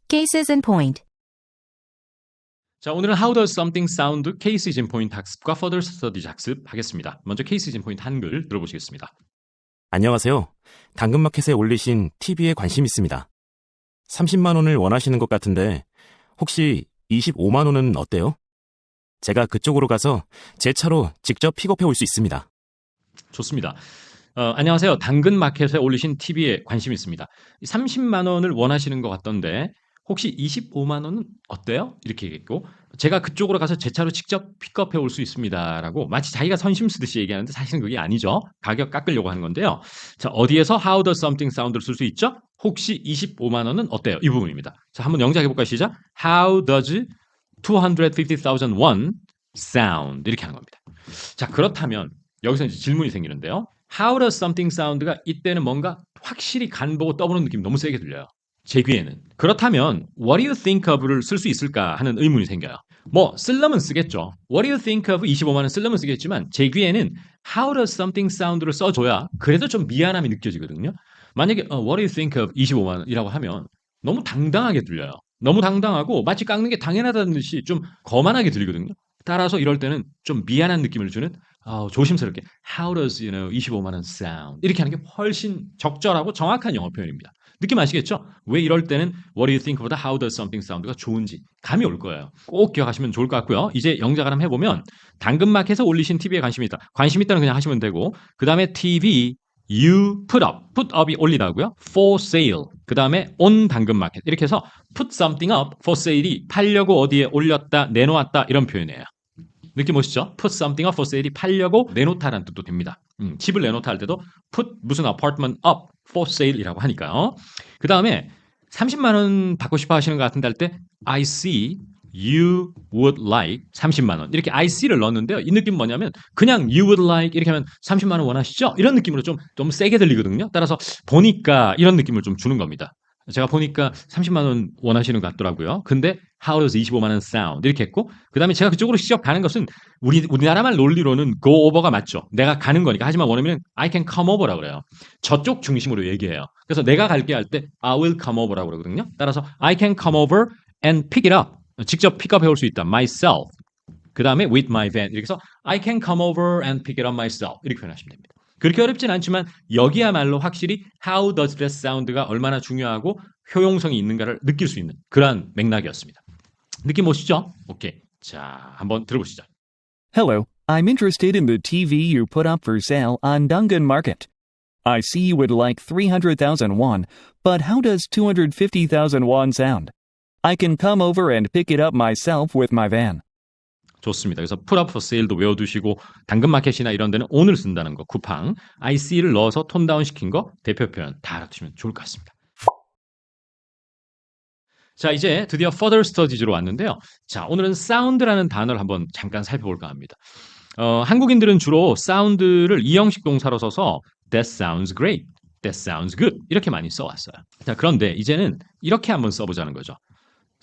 Cases in point. 자, 오늘은 How does something sound? Cases in point 학습과 Further studies 학습하겠습니다. 먼저 Cases in point 한글 들어보시겠습니다. 안녕하세요. 당근마켓에 올리신 TV에 관심 있습니다. 30만 원을 원하시는 것 같은데 혹시 25만 원은 어때요? 제가 그쪽으로 가서 제 차로 직접 픽업해 올 수 있습니다. 좋습니다. 안녕하세요. 당근마켓에 올리신 TV에 관심 있습니다. 30만 원을 원하시는 것 같던데 혹시 25만 원은 어때요? 이렇게 얘기했고 제가 그쪽으로 가서 제 차로 직접 픽업해 올 수 있습니다. 라고 마치 자기가 선심 쓰듯이 얘기하는데 사실은 그게 아니죠. 가격 깎으려고 하는 건데요. 자, 어디에서 How does something sound를 쓸 수 있죠? 혹시 25만 원은 어때요? 이 부분입니다. 자, 한번 영작해 볼까요? 시작. How does 250,000 won sound? 이렇게 하는 겁니다. 자, 그렇다면 여기서 이제 질문이 생기는데요. How does something sound가 이때는 뭔가 확실히 간 보고 떠보는 느낌이 너무 세게 들려요. 제 귀에는. 그렇다면 What do you think of를 쓸 수 있을까 하는 의문이 생겨요. 뭐 쓰려면 쓰겠죠. What do you think of 25만 원 쓰려면 쓰겠지만 제 귀에는 How does something sound를 써줘야 그래도 좀 미안함이 느껴지거든요. 만약에 What do you think of 25만 원이라고 하면 너무 당당하게 들려요. 너무 당당하고 마치 깎는 게 당연하다는 듯이 좀 거만하게 들리거든요. 따라서 이럴 때는 좀 미안한 느낌을 주는 조심스럽게 How does 25만 원 sound 이렇게 하는 게 훨씬 적절하고 정확한 영어 표현입니다. 느낌 아시겠죠? 왜 이럴 때는 What do you think 보다 How does something sound가 좋은지 감이 올 거예요. 꼭 기억하시면 좋을 것 같고요. 이제 영작을 한번 해보면 당근마켓에 올리신 TV에 관심이 있다. 관심 있다는 그냥 하시면 되고 그 다음에 TV You put up, put up이 올리다고요. For sale. 그 다음에 on 당근마켓 이렇게 해서 put something up for sale이 팔려고 어디에 올렸다, 내놓았다 이런 표현이에요. 느낌 오시죠? put something up for sale이 팔려고 내놓다라는 뜻도 됩니다. 집을 내놓다 할 때도 put 무슨 apartment up for sale이라고 하니까요. 그 다음에 30만 원 받고 싶어 하시는 것 같은데 할 때 I see you would like 30만 원 이렇게 I see를 넣었는데요. 이 느낌은 뭐냐면 그냥 you would like 이렇게 하면 30만 원 원하시죠? 이런 느낌으로 좀 세게 들리거든요. 따라서 보니까 이런 느낌을 좀 주는 겁니다. 제가 보니까 30만 원 원하시는 것 같더라고요. 근데 How does 25만 원 sound 이렇게 했고 그 다음에 제가 그쪽으로 직접 가는 것은 우리나라말 논리로는 go over가 맞죠. 내가 가는 거니까. 하지만 원어민은 I can come over라고 그래요. 저쪽 중심으로 얘기해요. 그래서 내가 갈게 할 때 I will come over라고 그러거든요. 따라서 I can come over and pick it up. 직접 픽업해 올 수 있다. myself. 그 다음에 with my van. 이렇게 해서 I can come over and pick it up myself. 이렇게 표현하시면 됩니다. 그렇게 어렵진 않지만 여기야말로 확실히 How does that sound가 얼마나 중요하고 효용성이 있는가를 느낄 수 있는 그러한 맥락이었습니다. 느낌 오시죠? 오케이. 자, 한번 들어보시죠. Hello, I'm interested in the TV you put up for sale on Dungan Market. I see you would like 300,000 won, but how does 250,000 won sound? I can come over and pick it up myself with my van. 좋습니다. 그래서 put up for sale도 외워두시고 당근마켓이나 이런 데는 오늘 쓴다는 거, 쿠팡, IC를 넣어서 톤 다운 시킨 거, 대표 표현 다 알아두시면 좋을 것 같습니다. 자, 이제 드디어 further studies로 왔는데요. 자, 오늘은 sound라는 단어를 한번 잠깐 살펴볼까 합니다. 한국인들은 주로 sound를 이형식 동사로 써서 that sounds great, that sounds good 이렇게 많이 써왔어요. 자, 그런데 이제는 이렇게 한번 써보자는 거죠.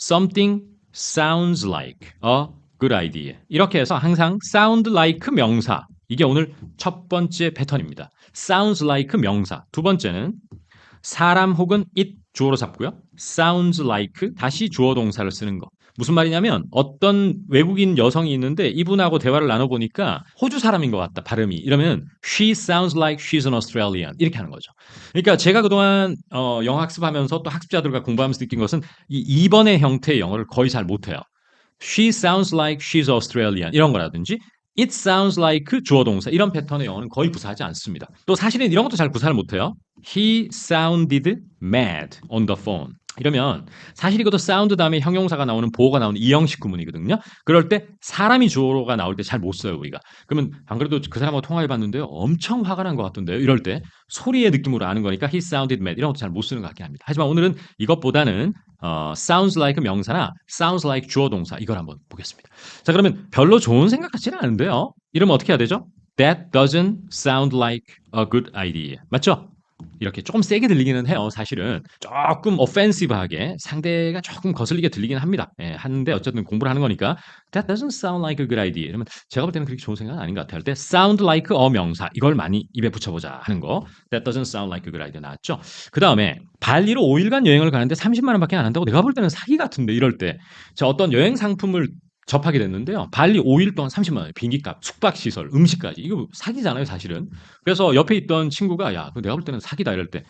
Something sounds like a good idea. 이렇게 해서 항상 sound like 명사. 이게 오늘 첫 번째 패턴입니다. sounds like 명사. 두 번째는 사람 혹은 it 주어로 잡고요. sounds like 다시 주어 동사를 쓰는 거. 무슨 말이냐면 어떤 외국인 여성이 있는데 이분하고 대화를 나눠보니까 호주 사람인 것 같다. 발음이. 이러면 she sounds like she's an Australian. 이렇게 하는 거죠. 그러니까 제가 그동안 영어 학습하면서 또 학습자들과 공부하면서 느낀 것은 이 2번의 형태의 영어를 거의 잘 못해요. She sounds like she's Australian 이런 거라든지 It sounds like 주어 동사 이런 패턴의 영어는 거의 구사하지 않습니다. 또 사실은 이런 것도 잘 구사를 못해요. He sounded mad on the phone. 이러면 사실 이것도 sound 다음에 형용사가 나오는 보어가 나오는 이형식 구문이거든요. 그럴 때 사람이 주어가 나올 때 잘 못 써요 우리가. 그러면 안 그래도 그 사람하고 통화해봤는데요. 엄청 화가 난 것 같던데요. 이럴 때 소리의 느낌으로 아는 거니까 he sounded mad 이런 것도 잘 못 쓰는 것 같긴 합니다. 하지만 오늘은 이것보다는 sounds like 명사나 sounds like 주어 동사 이걸 한번 보겠습니다. 자, 그러면 별로 좋은 생각 같지는 않은데요. 이러면 어떻게 해야 되죠? That doesn't sound like a good idea. 맞죠? 이렇게 조금 세게 들리기는 해요. 사실은 조금 오펜시브하게 상대가 조금 거슬리게 들리긴 합니다. 예, 하는데 어쨌든 공부를 하는 거니까 That doesn't sound like a good idea. 이러면 제가 볼 때는 그렇게 좋은 생각은 아닌 것 같아요. 할 때 sound like a 명사 이걸 많이 입에 붙여보자 하는 거. That doesn't sound like a good idea 나왔죠. 그 다음에 발리로 5일간 여행을 가는데 30만 원밖에 안 한다고 내가 볼 때는 사기 같은데 이럴 때 자, 어떤 여행 상품을 접하게 됐는데요. 발리 5일 동안 30만 원, 비행기값, 숙박시설, 음식까지. 이거 사기잖아요, 사실은. 그래서 옆에 있던 친구가 야, 내가 볼 때는 사기다 이럴 때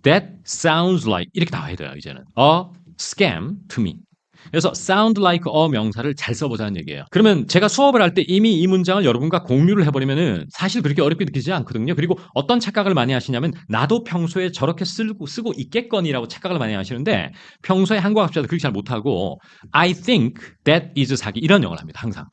That sounds like 이렇게 나와야 돼요, 이제는. A scam to me. 그래서 sound like a 명사를 잘 써보자는 얘기예요. 그러면 제가 수업을 할 때 이미 이 문장을 여러분과 공유를 해버리면은 사실 그렇게 어렵게 느끼지 않거든요. 그리고 어떤 착각을 많이 하시냐면 나도 평소에 저렇게 쓰고 있겠거니라고 착각을 많이 하시는데 평소에 한국 학자들 그렇게 잘 못하고 I think that is 사기 이런 영어를 합니다. 항상.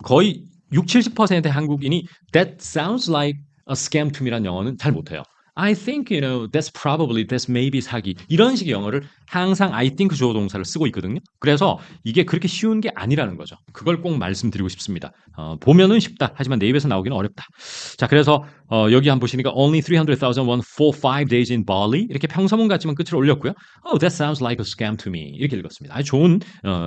거의 60, 70%의 한국인이 that sounds like a scam to me라는 영어는 잘 못해요. I think, that's probably, that's maybe 사기. 이런 식의 영어를 항상 I think 주어 동사를 쓰고 있거든요. 그래서 이게 그렇게 쉬운 게 아니라는 거죠. 그걸 꼭 말씀드리고 싶습니다. 보면은 쉽다. 하지만 내 입에서 나오기는 어렵다. 자, 그래서 여기 한번 보시니까 only 300,000 won for 5 days in Bali. 이렇게 평서문 같지만 끝을 올렸고요. Oh, that sounds like a scam to me. 이렇게 읽었습니다. 아주 좋은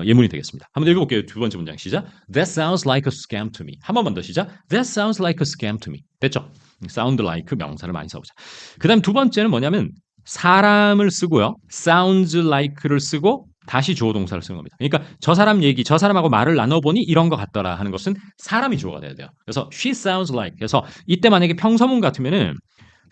예문이 되겠습니다. 한번 읽어볼게요. 두 번째 문장 시작. That sounds like a scam to me. 한 번만 더 시작. That sounds like a scam to me. 됐죠? sound like 명사를 많이 써보자. 그 다음 두 번째는 뭐냐면 사람을 쓰고요. sounds like를 쓰고 다시 주어 동사를 쓰는 겁니다. 그러니까 저 사람 얘기, 저 사람하고 말을 나눠보니 이런 것 같더라 하는 것은 사람이 주어가 돼야 돼요. 그래서 she sounds like 그래서 이때 만약에 평서문 같으면은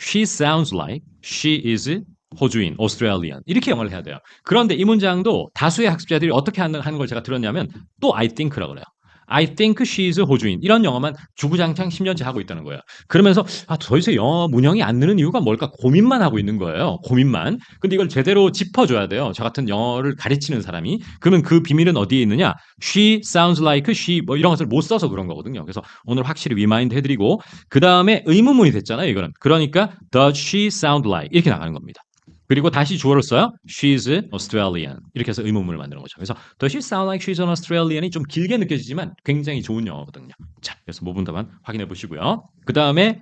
she sounds like she is 호주인, Australian 이렇게 영어를 해야 돼요. 그런데 이 문장도 다수의 학습자들이 어떻게 하는 걸 제가 들었냐면 또 I think라고 그래요. I think she's 호주인. 이런 영어만 주구장창 10년째 하고 있다는 거예요. 그러면서 도대체 영어 문형이 안 느는 이유가 뭘까 고민만 하고 있는 거예요. 고민만. 근데 이걸 제대로 짚어줘야 돼요. 저 같은 영어를 가르치는 사람이. 그러면 그 비밀은 어디에 있느냐? She sounds like she 뭐 이런 것을 못 써서 그런 거거든요. 그래서 오늘 확실히 리마인드 해드리고 그 다음에 의문문이 됐잖아요. 이거는. 그러니까 does she sound like 이렇게 나가는 겁니다. 그리고 다시 주어를 써요. She's Australian. 이렇게 해서 의문문을 만드는 거죠. 그래서 Does she sound like she's an Australian이 좀 길게 느껴지지만 굉장히 좋은 영어거든요. 자, 그래서 모분답안 확인해 보시고요. 그 다음에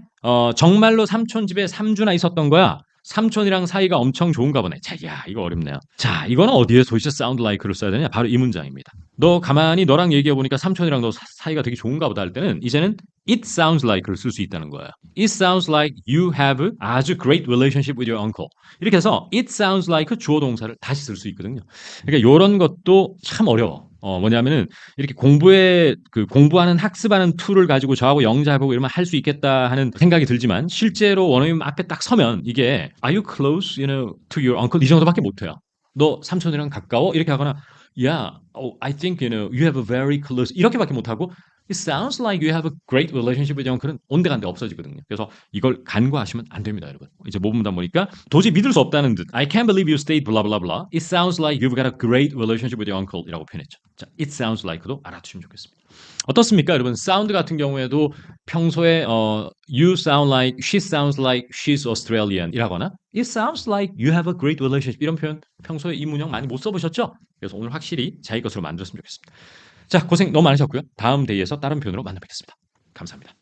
정말로 삼촌 집에 3주나 있었던 거야. 삼촌이랑 사이가 엄청 좋은가 보네. 자, 야, 이거 어렵네요. 자, 이거는 어디에 도대체 sound like를 써야 되냐? 바로 이 문장입니다. 너 가만히 너랑 얘기해 보니까 삼촌이랑 너 사이가 되게 좋은가 보다 할 때는 이제는 it sounds like를 쓸 수 있다는 거예요. It sounds like you have 아주 great relationship with your uncle. 이렇게 해서 it sounds like 주어 동사를 다시 쓸 수 있거든요. 그러니까 이런 것도 참 어려워. 뭐냐면은 이렇게 공부하는 학습하는 툴을 가지고 저하고 영자해보고 이러면 할 수 있겠다 하는 생각이 들지만 실제로 원어민 앞에 딱 서면 이게 Are you close, to your uncle? 이 정도밖에 못해요. 너 삼촌이랑 가까워? 이렇게 하거나 Yeah, I think, you have a very close 이렇게밖에 못하고 It sounds like you have a great relationship with your uncle은 온데간데 없어지거든요. 그래서 이걸 간과하시면 안 됩니다, 여러분. 이제 모분다 보니까 도저히 믿을 수 없다는 듯 I can't believe you stayed blah blah blah. It sounds like you've got a great relationship with your uncle 이라고 표현했죠. 자, it sounds like도 알아두시면 좋겠습니다. 어떻습니까, 여러분? 사운드 같은 경우에도 평소에 you sound like, she sounds like she's Australian 이라거나 it sounds like you have a great relationship 이런 표현 평소에 이 문형 많이 못 써보셨죠? 그래서 오늘 확실히 자기 것으로 만들었으면 좋겠습니다. 자, 고생 너무 많으셨고요. 다음 데이에서 다른 표현으로 만나 뵙겠습니다. 감사합니다.